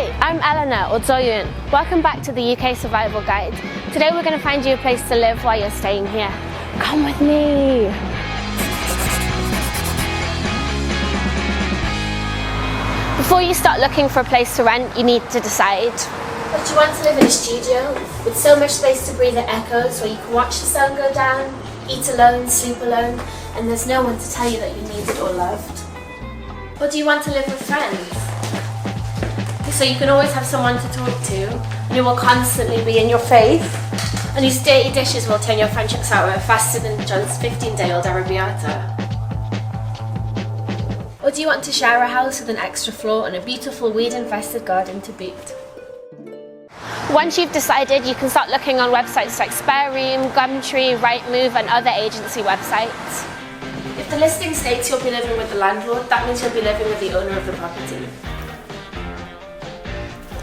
Hi, I'm Eleanor, or Zoyun. Welcome back to the UK Survival Guide. Today we're going to find you a place to live while you're staying here. Come with me! Before you start looking for a place to rent, you need to decide. Would you want to live in a studio with so much space to breathe the echoes, where you can watch the sun go down, eat alone, sleep alone, and there's no one to tell you that you're needed or loved? Or do you want to live with friends? So you can always have someone to talk to, and who will constantly be in your face, and whose dirty dishes will turn your friendship sour faster than John's 15-day-old arrabbiata. Or do you want to share a house with an extra floor and a beautiful weed-infested garden to boot? Once you've decided, you can start looking on websites like Spare Room, Gumtree, Rightmove and other agency websites. If the listing states you'll be living with the landlord, that means you'll be living with the owner of the property.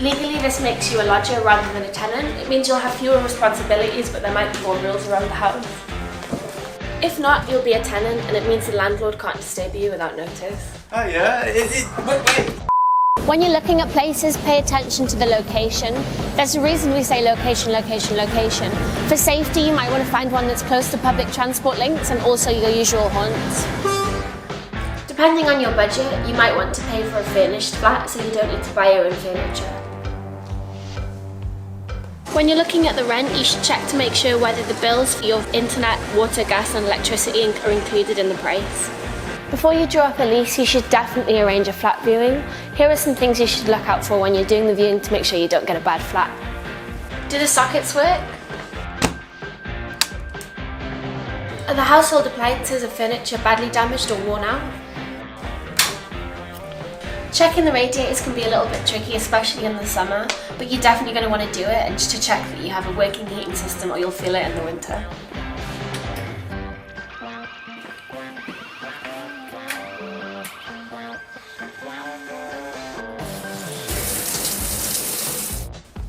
Legally, this makes you a lodger rather than a tenant. It means you'll have fewer responsibilities, but there might be more rules around the house. If not, you'll be a tenant, and it means the landlord can't disturb you without notice. Oh yeah, wait. When you're looking at places, pay attention to the location. There's a reason we say location, location, location. For safety, you might want to find one that's close to public transport links and also your usual haunts. Depending on your budget, you might want to pay for a furnished flat so you don't need to buy your own furniture. When you're looking at the rent, you should check to make sure whether the bills for your internet, water, gas and electricity are included in the price. Before you draw up a lease, you should definitely arrange a flat viewing. Here are some things you should look out for when you're doing the viewing to make sure you don't get a bad flat. Do the sockets work? Are the household appliances or furniture badly damaged or worn out? Checking the radiators can be a little bit tricky, especially in the summer, but you're definitely going to want to do it, and just to check that you have a working heating system or you'll feel it in the winter.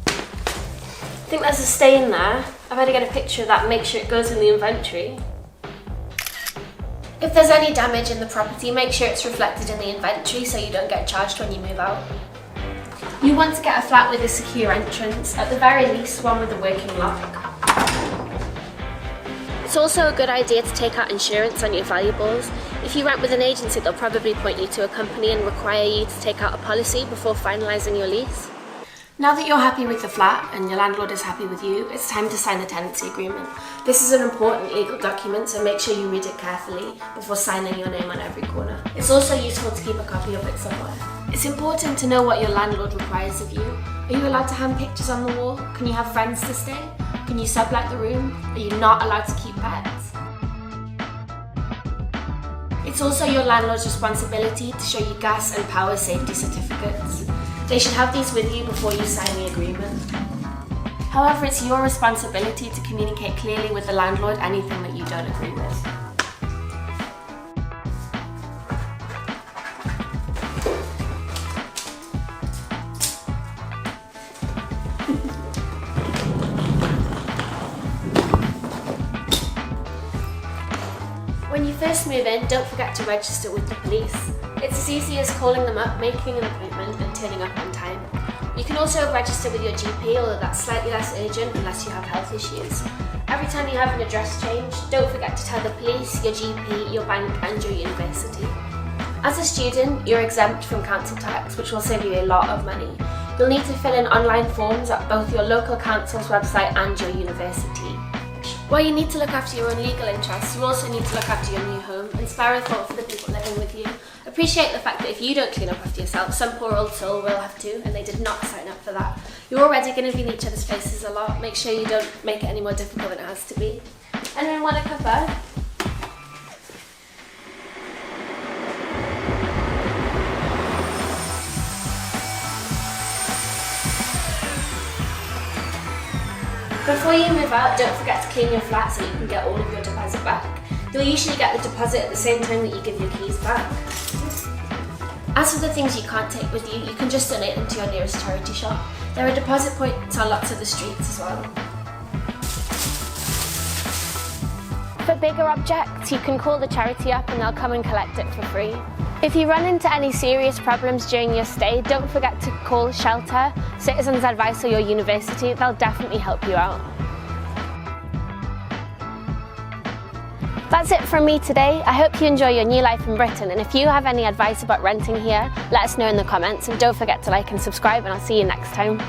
I think there's a stain there. I've had to get a picture of that and make sure it goes in the inventory. If there's any damage in the property, make sure it's reflected in the inventory so you don't get charged when you move out. You want to get a flat with a secure entrance, at the very least one with a working lock. It's also a good idea to take out insurance on your valuables. If you rent with an agency, they'll probably point you to a company and require you to take out a policy before finalising your lease. Now that you're happy with the flat and your landlord is happy with you, it's time to sign the tenancy agreement. This is an important legal document, so make sure you read it carefully before signing your name on every corner. It's also useful to keep a copy of it somewhere. It's important to know what your landlord requires of you. Are you allowed to hang pictures on the wall? Can you have friends to stay? Can you sublet the room? Are you not allowed to keep pets? It's also your landlord's responsibility to show you gas and power safety certificates. They should have these with you before you sign the agreement. However, it's your responsibility to communicate clearly with the landlord anything that you don't agree with. When you first move in, don't forget to register with the police. It's as easy as calling them up, making an appointment and turning up on time. You can also register with your GP, although that's slightly less urgent unless you have health issues. Every time you have an address change, don't forget to tell the police, your GP, your bank and your university. As a student, you're exempt from council tax, which will save you a lot of money. You'll need to fill in online forms at both your local council's website and your university. While you need to look after your own legal interests, you also need to look after your new home and spare a thought for the people living with you. Appreciate the fact that if you don't clean up after yourself, some poor old soul will have to, and they did not sign up for that. You're already going to be in each other's faces a lot. Make sure you don't make it any more difficult than it has to be. Anyone want a cuppa? Before you move out, don't forget to clean your flat so you can get all of your deposit back. You'll usually get the deposit at the same time that you give your keys back. As for the things you can't take with you, you can just donate them to your nearest charity shop. There are deposit points on lots of the streets as well. For bigger objects, you can call the charity up and they'll come and collect it for free. If you run into any serious problems during your stay, don't forget to call Shelter, Citizens Advice or your university. They'll definitely help you out. That's it from me today. I hope you enjoy your new life in Britain, and if you have any advice about renting here, let us know in the comments, and don't forget to like and subscribe, and I'll see you next time.